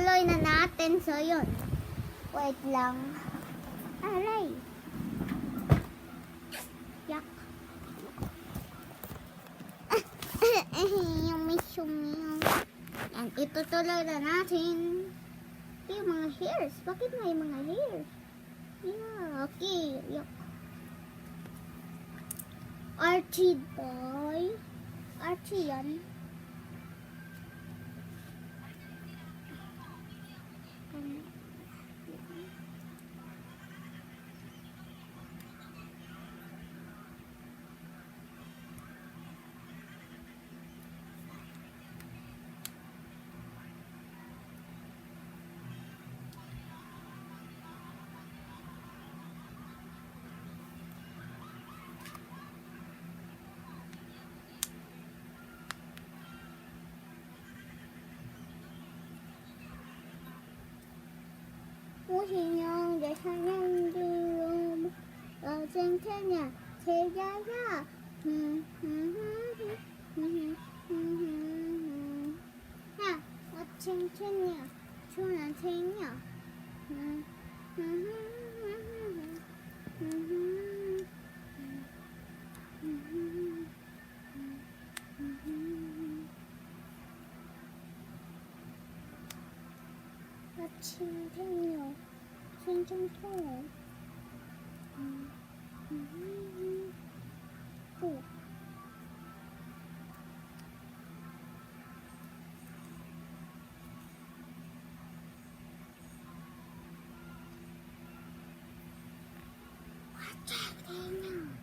itutuloy na natin. So, yun. Wait lang. Aray. Yak. Yung mission niyo. Yan, itutuloy na natin. Yung mga hairs. Bakit may mga hairs? Yeah, okay. Yak. Archie boy. Archie yan. 무신형 대사냥들로 어쟁태냐 제자야 야 어쟁태냐 초난태냐 어쟁태냐 생정통 오 어쟁태냐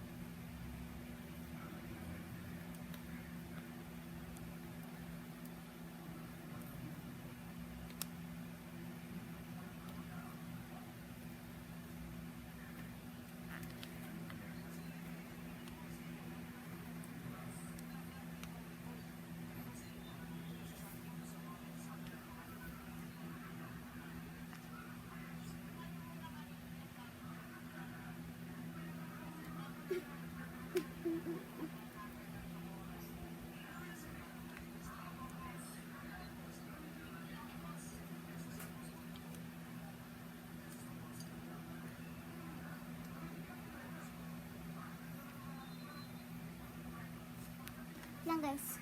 lang guys.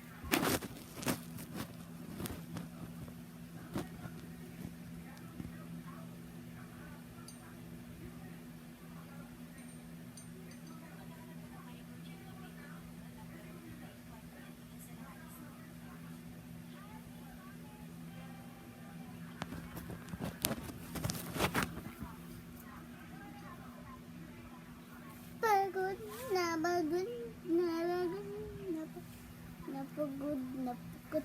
Pagod na pagod na napagod na pagod.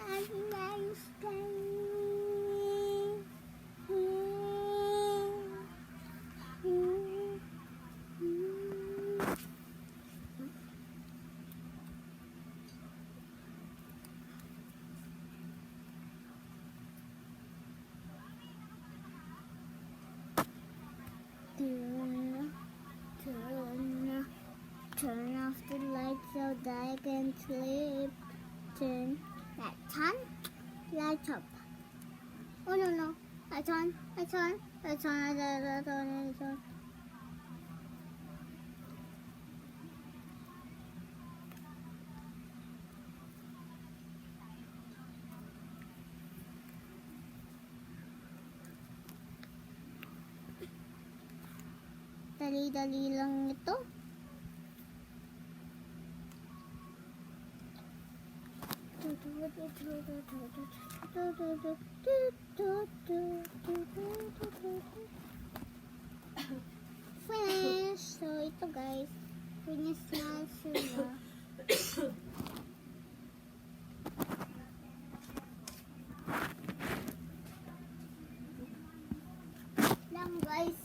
Ayos Turn off the lights so that I can sleep. Turn lights up. Oh no, lights on. Dali-dali lang ito. Finish. So ito guys, finish na sila. Lang guys.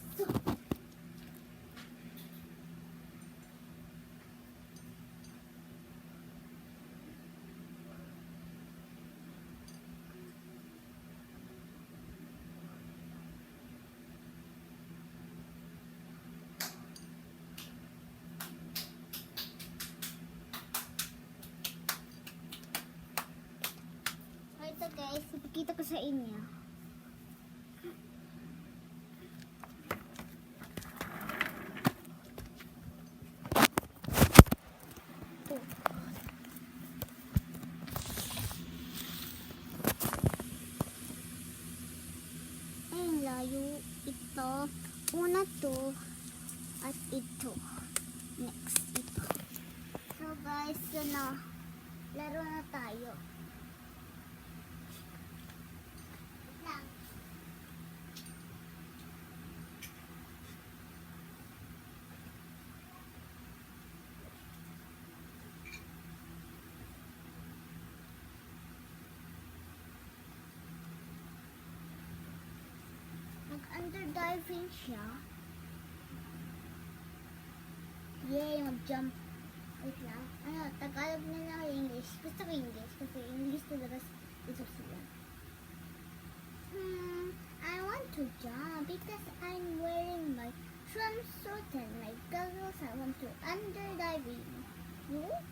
ko sa inyo. Ayun, layo. Ito. Una to. At ito. Next, ito. So guys, yun na. Laro na tayo. Wait lang. Mag-underdiving siya. Yay, mag-jump. Wait lang. Ano, Tagalog na lang English. Gusto ko English kasi English talaga gusto sila. I want to jump because I'm wearing my swimsuit and my goggles. I want to underdiving. Whoop.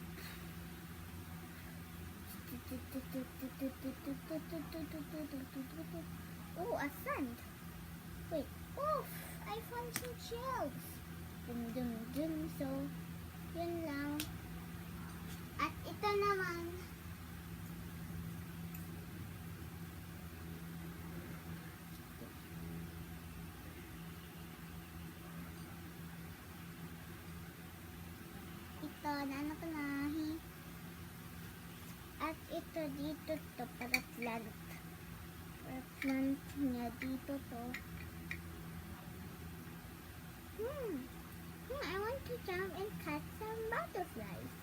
Oh, a sand. Wait. Oh, I found some shells. Dum dum dum. So, yun lang. At ito naman. Ito, naano ko na. At ito dito to para plant. Para plant niya dito to. I want to jump and catch some butterflies.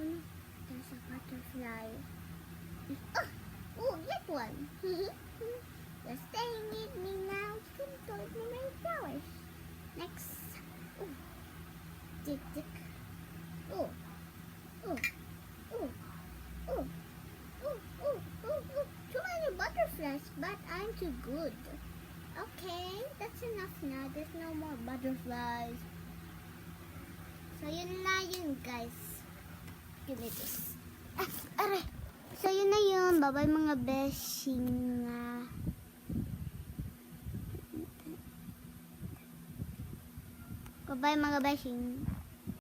Oh no, there's a butterfly. Oh, that one. You're staying with me now. Come towards me my flowers. Next. Oh, tick tick. Oh, oh, oh, oh, oh, oh, oh, oh. Too many butterflies, but I'm too good. Okay, that's enough now. There's no more butterflies. So, yun na yun, guys. Give me this. Aray! So, yun na yun. Bye-bye, mga beshing. Bye-bye, mga beshing.